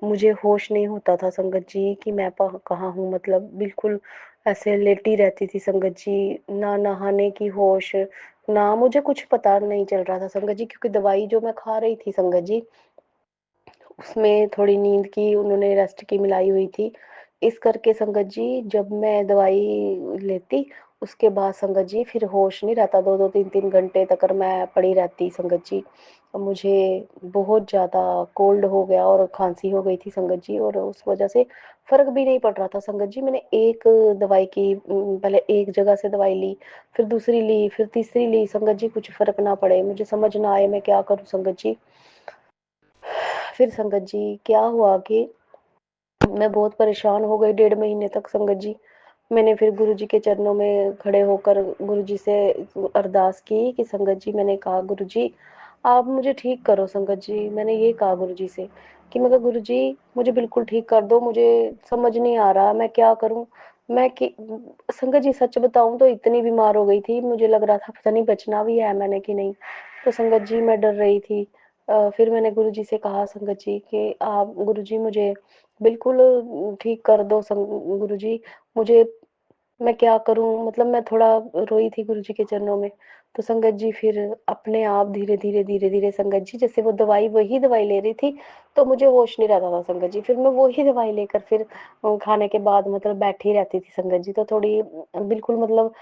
मुझे होश नहीं होता था संगत जी कि मैं कहाँ हूँ, मतलब बिल्कुल ऐसे लेटी रहती थी संगत जी। ना नहाने की होश, ना मुझे कुछ पता नहीं चल रहा था संगत जी, क्योंकि दवाई जो मैं खा रही थी संगत जी उसमें थोड़ी नींद की उन्होंने रेस्ट की मिलाई हुई थी। इस करके संगत जी जब मैं दवाई लेती उसके बाद संगत जी फिर होश नहीं रहता, 2-2 3-3 घंटे तक मैं पड़ी रहती संगत जी। मुझे बहुत ज़्यादा कोल्ड हो गया और खांसी हो गई थी संगत जी, और उस वजह से फ़र्क भी नहीं पड़ रहा था संगत जी। मैंने एक दवाई की पहले एक जगह से दवाई ली, फिर दूसरी ली, फिर तीसरी ली संगत जी, कुछ फ़र्क ना पड़े। मुझे समझ ना आए मैं क्या करूँ संगत जी। फिर संगत जी क्या हुआ कि मैं बहुत परेशान हो गई 1.5 महीने तक संगत जी। मैंने फिर गुरु जी के चरणों में खड़े होकर गुरु जी से अरदास की कि संगत जी, मैंने कहा गुरु जी आप मुझे ठीक करो संगत जी। मैंने ये कहा गुरुजी से कि मैं कहा गुरुजी मुझे बिल्कुल ठीक कर दो, मुझे समझ नहीं आ रहा मैं क्या करूं। मैं कि संगत जी सच बताऊं तो इतनी बीमार हो गई थी, मुझे लग रहा था पता नहीं बचना भी है मैंने कि नहीं। तो संगत जी मैं डर रही थी। फिर मैंने गुरुजी से कहा संगत जी कि आप गुरुजी मुझे बिल्कुल ठीक कर दो गुरुजी मुझे, मैं क्या करूं, मतलब मैं थोड़ा रोई थी गुरुजी के चरणों में। तो संगत जी फिर अपने आप धीरे धीरे संगत जी जैसे वो दवाई वही दवाई ले रही थी तो मुझे होश नहीं रहता था संगत जी, फिर मैं वही दवाई लेकर फिर खाने के बाद मतलब बैठी रहती थी संगत जी। तो थोड़ी बिल्कुल मतलब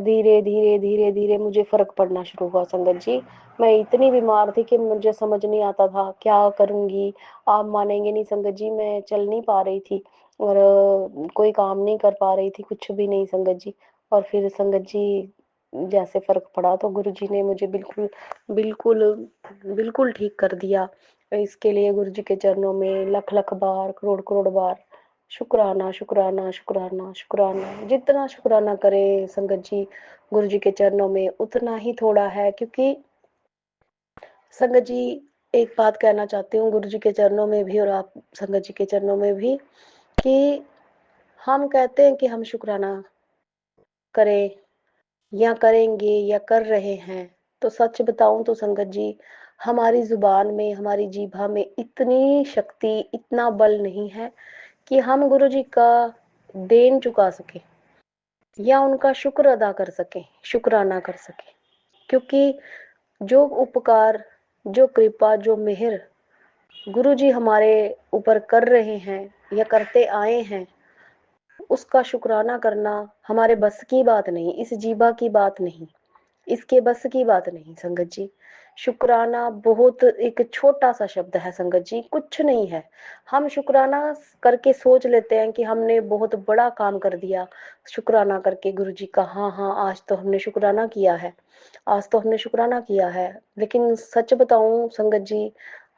धीरे धीरे धीरे धीरे मुझे फर्क पड़ना शुरू हुआ संगत जी। मैं इतनी बीमार थी कि मुझे समझ नहीं आता था क्या करूंगी। आप मानेंगे नहीं संगत जी, मैं चल नहीं पा रही थी और कोई काम नहीं कर पा रही थी, कुछ भी नहीं संगत जी। और फिर संगत जी जैसे फर्क पड़ा तो गुरुजी ने मुझे बिल्कुल बिल्कुल बिल्कुल ठीक कर दिया। इसके लिए गुरुजी के चरणों में लख लख बार करोड़ करोड़ बार शुक्राना शुक्राना शुक्राना शुक्राना। जितना शुक्राना करे संगत जी गुरुजी के चरणों में उतना ही थोड़ा है। क्योंकि संगत जी एक बात कहना चाहती हूँ गुरुजी के चरणों में भी और आप संगत जी के चरणों में भी कि हम कहते हैं कि हम शुक्राना करें या करेंगे या कर रहे हैं, तो सच बताऊं तो संगत जी हमारी जुबान में हमारी जीभा में इतनी शक्ति इतना बल नहीं है कि हम गुरु जी का देन चुका सके या उनका शुक्र अदा कर सके, शुक्राना कर सके। क्योंकि जो उपकार जो कृपा जो मेहर गुरु जी हमारे ऊपर कर रहे हैं या करते आए हैं, उसका शुक्राना करना हमारे बस की बात नहीं, इस जीभा की बात नहीं, इसके बस की बात नहीं संगत जी। शुक्राना बहुत एक छोटा सा शब्द है संगत जी, कुछ नहीं है। हम शुक्राना करके सोच लेते हैं कि हमने बहुत बड़ा काम कर दिया शुक्राना करके गुरु जी का। हाँ हाँ आज तो हमने शुक्राना किया है, आज तो हमने शुक्राना किया है। लेकिन सच बताऊं संगत जी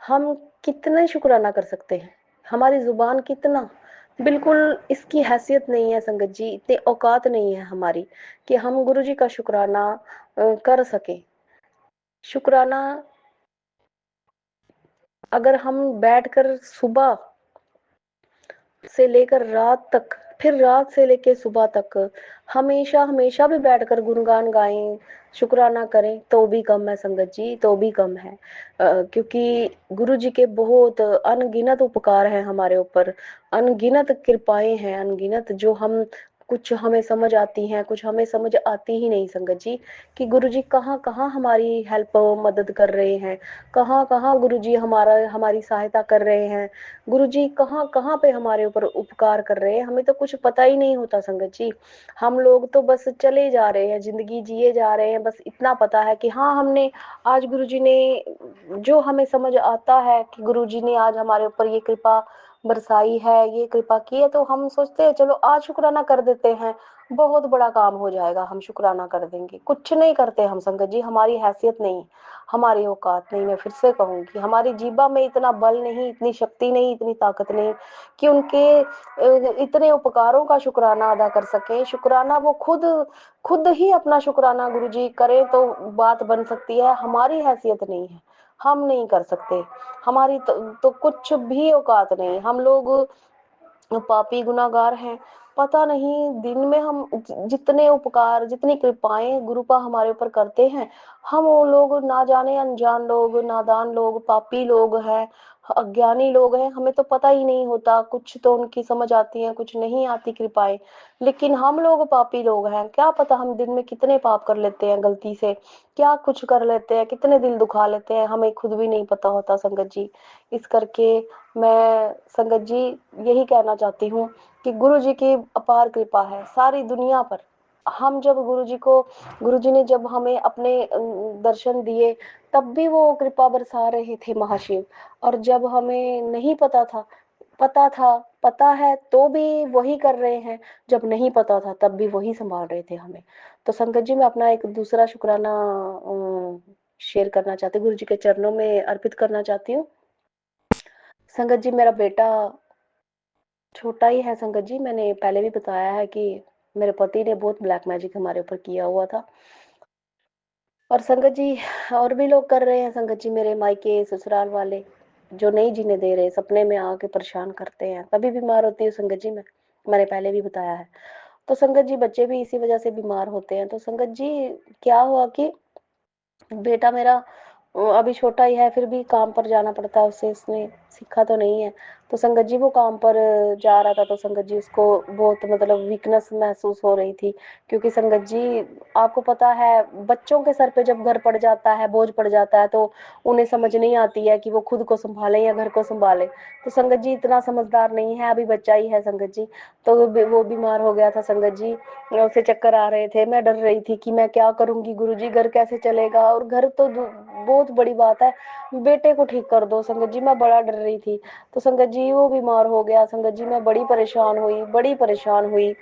हम कितने शुक्राना कर सकते हैं, हमारी जुबान कितना, बिल्कुल इसकी हैसियत नहीं है संगत जी, इतनी औकात नहीं है हमारी कि हम गुरु जी का शुक्राना कर सके। शुक्राना अगर हम बैठकर सुबह से लेकर रात तक फिर रात से लेकर सुबह तक हमेशा हमेशा भी बैठकर गुणगान गाएं शुक्राना करें तो भी कम है संगत जी, तो भी कम है। क्योंकि गुरु जी के बहुत अनगिनत उपकार हैं हमारे ऊपर, अनगिनत कृपाएं हैं अनगिनत, जो हम कुछ हमें समझ आती हैं कुछ हमें समझ आती ही नहीं संगत जी कि गुरु जी कहाँ कहाँ हमारी हेल्प मदद कर रहे हैं, कहाँ कहाँ गुरु जी हमारा हमारी सहायता कर रहे हैं, गुरुजी कहाँ कहाँ पे हमारे ऊपर उपकार कर रहे हैं, हमें तो कुछ पता ही नहीं होता संगत जी। हम लोग तो बस चले जा रहे हैं जिंदगी जिए जा रहे हैं, बस इतना पता है कि हाँ हमने आज गुरुजी ने जो हमें समझ आता है कि गुरुजी ने आज हमारे ऊपर ये कृपा बरसाई है ये कृपा की है, तो हम सोचते हैं चलो आज शुक्राना कर देते हैं, बहुत बड़ा काम हो जाएगा हम शुक्राना कर देंगे। कुछ नहीं करते हम संगत जी, हमारी हैसियत नहीं, हमारी औकात नहीं। मैं फिर से कहूंगी हमारी जीभा में इतना बल नहीं, इतनी शक्ति नहीं, इतनी ताकत नहीं कि उनके इतने उपकारों का शुक्राना अदा कर सके। शुक्राना वो खुद खुद ही अपना शुक्राना गुरु जी करे तो बात बन सकती है, हमारी हैसियत नहीं है, हम नहीं कर सकते, हमारी तो कुछ भी औकात नहीं। हम लोग पापी गुनाहगार हैं, पता नहीं दिन में हम जितने उपकार जितनी कृपाएं गुरुपा हमारे ऊपर करते हैं, हम वो लोग ना जाने अनजान लोग नादान लोग पापी लोग हैं, अज्ञानी लोग हैं, हमें तो पता ही नहीं होता, कुछ तो उनकी समझ आती है कुछ नहीं आती कृपाएं। लेकिन हम लोग पापी लोग हैं, क्या पता हम दिन में कितने पाप कर लेते हैं गलती से, क्या कुछ कर लेते हैं, कितने दिल दुखा लेते हैं, हमें खुद भी नहीं पता होता संगत जी। इस करके मैं संगत जी यही कहना चाहती हूँ कि गुरु जी की अपार कृपा है सारी दुनिया पर। हम जब गुरु जी ने जब हमें अपने दर्शन दिए तब भी वो कृपा बरसा रहे थे महाशिव, और जब हमें नहीं पता था, पता था पता है तो भी वही कर रहे हैं, जब नहीं पता था तब भी वही संभाल रहे थे हमें। तो संगत जी मैं अपना एक दूसरा शुक्राना शेयर करना चाहती हूँ, गुरु जी के चरणों में अर्पित करना चाहती हूँ। संगत जी मेरा बेटा छोटा ही है संगत जी, मैंने पहले भी बताया है कि मेरे पति ने बहुत ब्लैक मैजिक हमारे ऊपर किया हुआ था। और संगत जी और भी लोग कर रहे हैं संगत जी, मेरे मायके ससुराल वाले जो नहीं जीने दे रहे, सपने में आके परेशान करते हैं, तभी बीमार होती हूँ संगत जी। मैंने पहले भी बताया है। तो संगत जी बच्चे भी इसी वजह से बीमार होते हैं। तो संगत जी क्या हुआ कि बेटा मेरा अभी छोटा ही है, फिर भी काम पर जाना पड़ता है उसे, इसने सीखा तो नहीं है। तो संगत जी वो काम पर जा रहा था, तो संगत जी उसको बहुत मतलब वीकनेस महसूस हो रही थी। क्योंकि संगत जी आपको पता है बच्चों के सर पे जब घर पड़ जाता है, बोझ पड़ जाता है, तो उन्हें समझ नहीं आती है कि वो खुद को संभाले या घर को संभाले। तो संगत जी इतना समझदार नहीं है, अभी बच्चा ही है संगत जी। तो वो बीमार हो गया था संगत जी, उसे चक्कर आ रहे थे। मैं डर रही थी कि मैं क्या करूंगी गुरुजी, घर कैसे चलेगा, और घर तो बहुत बड़ी बात है, बेटे को ठीक कर दो संगत जी, मैं बड़ा डर रही थी। तो संगत जी वो बीमार हो गया संगत जी, मैं बड़ी परेशान हुई, बड़ी परेशान हुई।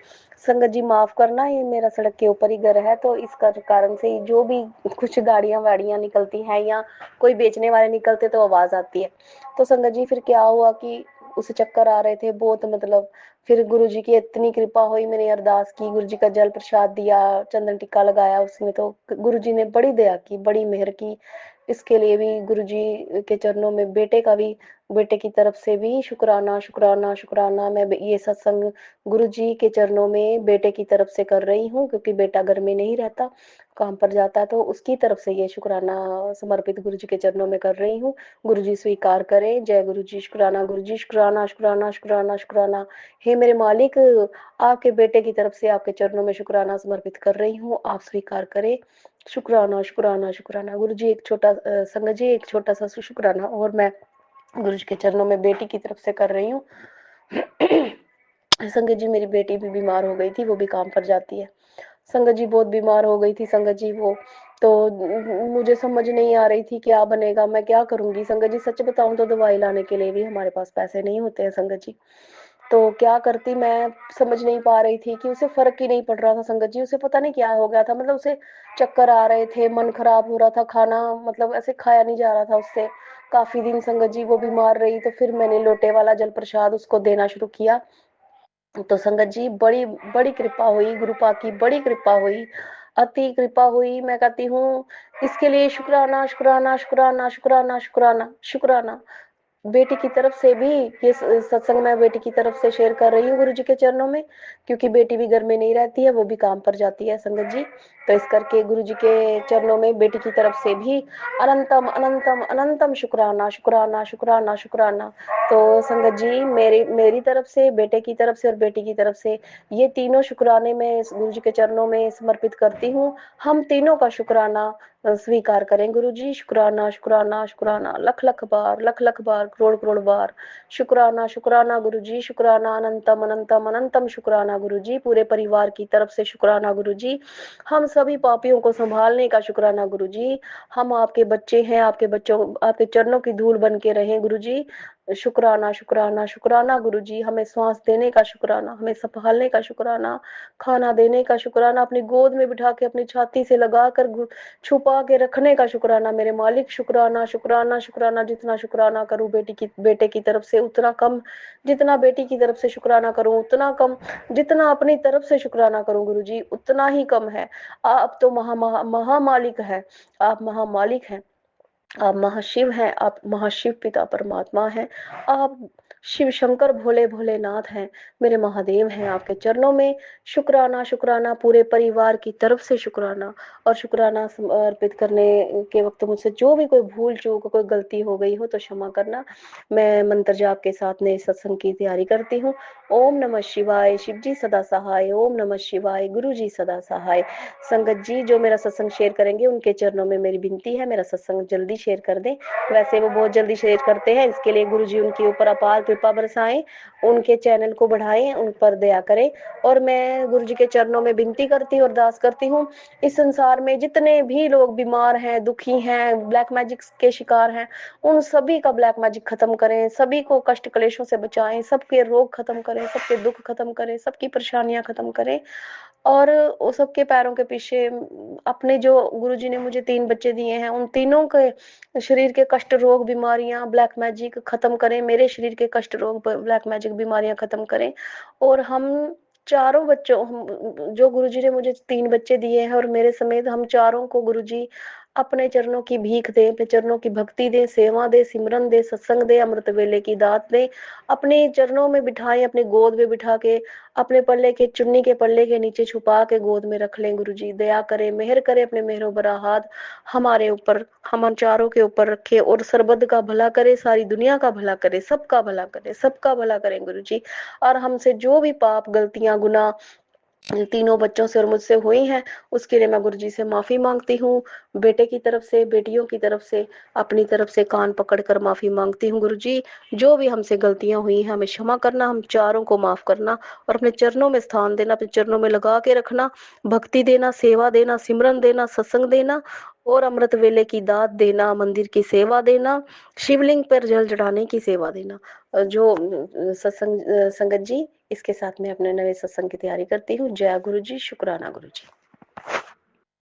संगत जी माफ करना, ये मेरा सड़क के ऊपर ही घर है, तो इस कारण से जो भी कुछ गाड़ियां वाड़ियां निकलती हैं या कोई बेचने वाले निकलते तो आवाज आती है। तो संगत जी फिर क्या हुआ कि उसे चक्कर आ रहे थे बहुत, मतलब फिर गुरुजी की इतनी कृपा हुई, मैंने अरदास की, गुरुजी का जल प्रसाद दिया, चंदन टिक्का लगाया उसमें, तो गुरुजी ने बड़ी दया की, बड़ी मेहर की। इसके लिए भी गुरुजी के चरणों में बेटे का भी, बेटे की तरफ से भी शुक्राना शुक्राना शुक्राना। मैं ये सत्संग गुरुजी के चरणों में बेटे की तरफ से कर रही हूँ, क्योंकि बेटा घर में नहीं रहता, काम पर जाता है, तो उसकी तरफ से ये शुक्राना समर्पित गुरुजी के चरणों में कर रही हूँ। गुरुजी स्वीकार करें। जय गुरुजी, शुक्राना गुरुजी, शुक्राना शुक्राना शुक्राना शुक्राना। हे मेरे मालिक, आपके बेटे की तरफ से आपके चरणों में शुक्राना समर्पित कर रही हूँ, आप स्वीकार करें। शुक्राना शुक्राना शुक्राना। गुरु जी एक छोटा संगत जी एक छोटा सा शुक्राना और मैं गुरु जी के चरणों में बेटी की तरफ से कर रही हूँ। संगत जी मेरी बेटी भी बीमार हो गई थी, वो भी काम पर जाती है। संगत जी बहुत बीमार हो गई थी संगत जी वो, तो मुझे समझ नहीं आ रही थी क्या बनेगा, मैं क्या करूंगी संगत जी। सच बताऊं तो दवाई लाने के लिए भी हमारे पास पैसे नहीं होते हैं संगत जी। तो क्या करती मैं समझ नहीं पा रही थी कि उसे फर्क ही नहीं पड़ रहा था संगत जी, उसे पता नहीं क्या हो गया था, मतलब उसे चक्कर आ रहे थे, मन खराब हो रहा था, खाना मतलब ऐसे खाया नहीं जा रहा था उससे। काफी दिन संगत जी वो बीमार रही, तो फिर मैंने लोटे वाला जल प्रसाद उसको देना शुरू किया। तो संगत जी बड़ी बड़ी कृपा हुई, गुरुपा की बड़ी कृपा हुई, अति कृपा हुई। मैं कहती हूँ इसके लिए शुक्राना शुक्राना शुक्राना शुक्राना शुक्राना शुक्राना। बेटी की तरफ से भी ये सत्संग मैं बेटी की तरफ से शेयर कर रही हूँ गुरु जी के चरणों में, क्योंकि बेटी भी घर में नहीं रहती है, वो भी काम पर जाती है संगत जी। तो इस करके गुरु जी के चरणों में बेटी की तरफ से भी अनंतम अनंतम अनंतम शुक्राना शुक्राना शुक्राना शुक्राना। तो संगत जी मेरी मेरी तरफ से, बेटे की तरफ से और बेटी की तरफ से ये तीनों शुक्राने मैं गुरु जी के चरणों में समर्पित करती हूँ। हम तीनों का शुक्राना स्वीकार करें गुरु जी। शुक्राना शुक्राना शुक्राना, लख लख बार, करोड़ करोड़ बार शुक्राना शुक्राना गुरु जी, शुक्राना अनंतम अनंतम अनंतम शुक्राना गुरु जी। पूरे परिवार की तरफ से शुक्राना गुरु जी। हम सभी पापियों को संभालने का शुक्राना गुरु जी। हम आपके बच्चे हैं, आपके बच्चों आपके चरणों की धूल बन के रहें गुरु जी। शुक्राना शुक्राना शुक्राना गुरु जी। हमें श्वास देने का शुक्राना, हमें संभालने का शुक्राना, खाना देने का शुक्राना, अपनी गोद में बिठा के अपनी छाती से लगा कर छुपा के रखने का शुक्राना मेरे मालिक। शुक्राना शुक्राना शुक्राना। जितना शुक्राना करूं बेटे की तरफ से उतना कम, जितना बेटी की तरफ से शुक्राना करूं उतना कम, जितना अपनी तरफ से शुक्राना करूं गुरु जी उतना ही कम है। आप तो महामालिक है, आप महामालिक हैं, आप महाशिव हैं, आप महाशिव पिता परमात्मा हैं, आप शिव शंकर भोले भोलेनाथ हैं, मेरे महादेव हैं। आपके चरणों में शुक्राना शुक्राना, पूरे परिवार की तरफ से शुक्राना। और शुक्राना अर्पित करने के वक्त मुझसे जो भी कोई भूल चूक, कोई गलती हो गई हो तो क्षमा करना। मैं मंत्र जाप के साथ नए सत्संग की तैयारी करती हूँ। ओम नमः शिवाय, शिव जी सदा सहाय। ओम नमः शिवाय, गुरु जी सदा सहाय। संगत जी जो मेरा सत्संग शेयर करेंगे उनके चरणों में मेरी विनती है मेरा सत्संग जल्दी शेयर कर दें। वैसे वो बहुत जल्दी शेयर करते हैं, इसके लिए गुरु जी उनके ऊपर अपार कृपा बरसाएं, उनके चैनल को बढ़ाएं, उन पर दया करें। और मैं गुरु जी के चरणों में विनती करती हूँ, अरदास करती हूँ, इस संसार में जितने भी लोग बीमार हैं, दुखी हैं, ब्लैक मैजिक के शिकार हैं, उन सभी का ब्लैक मैजिक खत्म करें, सभी को कष्ट क्लेशों से बचाएं, सबके रोग खत्म करें, सबके दुख खत्म करें, सबकी परेशानियां खत्म करें। और वो सबके पैरों के पीछे अपने जो गुरुजी ने मुझे 3 बच्चे दिए हैं, उन तीनों के शरीर के कष्ट रोग बीमारियां ब्लैक मैजिक खत्म करें, मेरे शरीर के कष्ट रोग ब्लैक मैजिक बीमारियां खत्म करें। और हम चारों बच्चों जो गुरुजी ने मुझे 3 बच्चे दिए हैं और मेरे समेत हम चारों को गुरुजी अपने चरणों की भीख दें, अपने चरणों की भक्ति दें, सेवा दें, सिमरन दें, सत्संग दें, अमृत वेले की दात दें। अपने चरणों में बिठाएँ, अपनी गोद में बिठा के, अपने पल्ले के चुन्नी के पल्ले के नीचे छुपा के गोद में रख लें गुरुजी। दया करें, मेहर करें, अपने मेहरो भरा हाथ हमारे ऊपर, हम चारों के ऊपर रखें और सर्वद का भला करे, सारी दुनिया का भला करे, सबका भला करे, सबका भला करें गुरुजी। और हमसे जो भी पाप, गलतियाँ, गुनाह तीनों बच्चों से और मुझसे हुई हैं, उसके लिए मैं गुरुजी से माफ़ी माँगती हूँ। बेटे की तरफ से, बेटियों की तरफ से, अपनी तरफ से कान पकड़कर माफ़ी माँगती हूँ गुरुजी। जो भी हमसे गलतियाँ हुई हैं हमें क्षमा करना, हम चारों को माफ़ करना और अपने चरणों में स्थान देना, अपने चरणों में लगा के रखना, भक्ति देना, सेवा देना, सिमरन देना, सत्संग देना और अमृत वेले की दात देना, मंदिर की सेवा देना, शिवलिंग पर जल चढ़ाने की सेवा देना। जो सत्संग संगत जी, इसके साथ मैं अपने नए सत्संग की तैयारी करती हूँ। जय गुरु जी, शुक्राना गुरु जी।